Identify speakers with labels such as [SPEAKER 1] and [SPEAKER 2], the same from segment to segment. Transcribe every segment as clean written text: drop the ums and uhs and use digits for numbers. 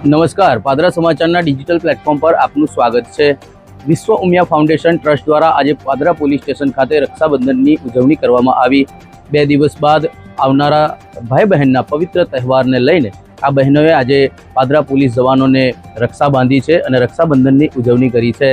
[SPEAKER 1] નમસ્કાર, પાદરા સમાચારના digital platform પર આપનું સ્વાગત છે। વિશ્વ ઉમિયા ફાઉન્ડેશન ટ્રસ્ટ દ્વારા આજે પાદરા પોલીસ સ્ટેશન ખાતે રક્ષાબંધનની ઉજવણી કરવામાં આવી। 2 દિવસ બાદ આવનારા ભાઈ બહેનના પવિત્ર તહેવારને લઈને આ બહેનોએ આજે પાદરા પોલીસ જવાનોને રક્ષા બાંધી છે અને રક્ષાબંધનની ઉજવણી કરી છે।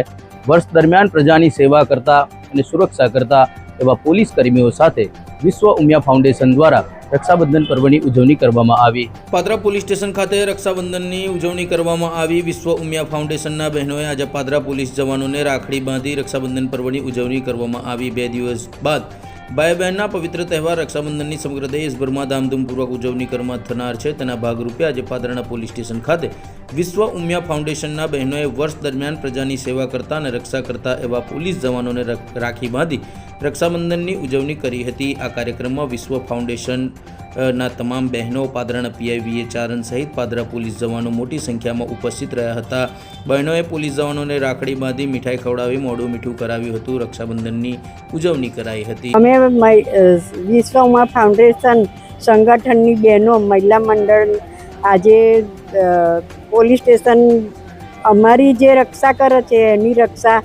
[SPEAKER 1] વર્ષ દરમિયાન પ્રજાની સેવા કરતા અને સુરક્ષા કરતા એવા પોલીસ કર્મીઓ સાથે વિશ્વ ઉમિયા ફાઉન્ડેશન દ્વારા રક્ષાબંધન પર્વની ઉજવણી કરવામાં આવી। પાદરા પોલીસ સ્ટેશન ખાતે રક્ષાબંધનની ઉજવણી કરવામાં આવી। વિશ્વ ઉમિયા ફાઉન્ડેશનના બહેનોએ આજે પાદરા પોલીસ જવાનોને રાખડી બાંધી રક્ષાબંધન પર્વની ઉજવણી કરવામાં આવી। 2 દિવસ બાદ ભાઈ બહેનના પવિત્ર તહેવાર રક્ષાબંધનની સમગ્ર દેશભરમાં ધામધૂમપૂર્વક ઉજવણી કરવામાં થનાર છે। તેના ભાગરૂપે આજે પાદરાના પોલીસ સ્ટેશન ખાતે વિશ્વ ઉમિયા ફાઉન્ડેશનના બહેનોએ વર્ષ દરમિયાન પ્રજાની સેવા કરતા અને રક્ષા કરતા એવા પોલીસ જવાનોને રાખી બાંધી રક્ષાબંધનની ઉજવણી કરી હતી। આ કાર્યક્રમમાં વિશ્વ ફાઉન્ડેશનના તમામ બહેનો, પાદરાના પીઆઈ વીએ ચારણ સહિત પાદરા પોલીસ જવાનો મોટી સંખ્યામાં ઉપસ્થિત રહ્યા હતા। બહેનોએ પોલીસ જવાનોને રાખડી બાંધી મીઠાઈ ખવડાવી મોઢું મીઠું કરાવ્યું હતું। રક્ષાબંધનની ઉજવણી કરાઈ હતી।
[SPEAKER 2] અમે વિશ્વ ઉમિયા ફાઉન્ડેશન સંગઠનની બહેનો મહિલા મંડળ આજે પોલીસ સ્ટેશન અમારી જે રક્ષા કરે છે એની રક્ષા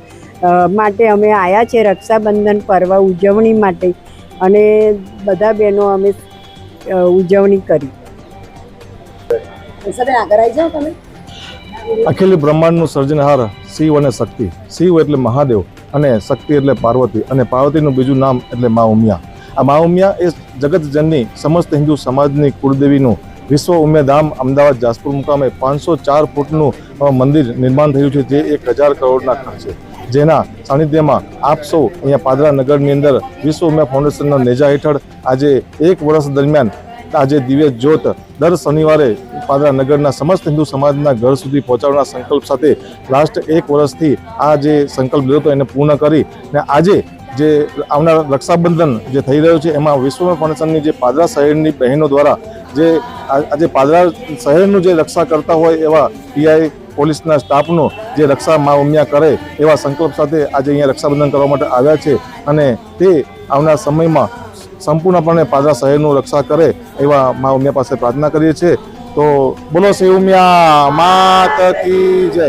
[SPEAKER 2] માટે અમે આવ્યા છે રક્ષાબંધન પર્વ ઉજવણી માટે અને બધા બહેનો અમે ઉજવણી કરી।
[SPEAKER 3] અખિલ બ્રહ્માંડનું સર્જનહાર શિવ અને શક્તિ। શિવ એટલે મહાદેવ અને શક્તિ એટલે પાર્વતી અને પાર્વતીનું બીજું નામ એટલે મા ઉમિયા। આ મા ઉમિયા એ જગતજનની સમસ્ત હિન્દુ સમાજની કુળદેવીનું વિશ્વ ઉમિયા ધામ અમદાવાદ જાસપુર મુકામે 504 ફૂટનું મંદિર નિર્માણ થયું છે, જે 1000 કરોડના ખર્ચે, જેના સાનિધ્યમાં આપ સૌ અહીંયા પાદરા નગરની અંદર વિશ્વ ઉમિયા ફાઉન્ડેશનના નેજા હેઠળ આજે 1 વર્ષ દરમિયાન આજે દિવ્ય જ્યોત દર શનિવારે પાદરા નગરના સમસ્ત હિન્દુ સમાજના ઘર સુધી પહોંચાડવાના સંકલ્પ સાથે લાસ્ટ 1 વર્ષથી આ જે સંકલ્પ લીધો હતો એને પૂર્ણ કરી ને આજે જે આવનાર રક્ષાબંધન જે થઈ રહ્યો છે એમાં વિશ્વ ઉમિયા ફાઉન્ડેશનની જે પાદરા શહેરની બહેનો દ્વારા જે આજે પાદરા શહેરનું જે રક્ષા કરતા હોય એવા પીઆઈ પોલીસના સ્ટાફનો જે રક્ષા મા ઉમિયા કરે એવા સંકલ્પ સાથે આજે અહીંયા રક્ષાબંધન કરવા માટે આવ્યા છે અને તે આવનાર સમયમાં સંપૂર્ણપણે પાદરા શહેરનું રક્ષા કરે એવા મા ઉમિયા પાસે પ્રાર્થના કરીએ છીએ। તો બોલો શ્રી ઉમિયા માત કી જય।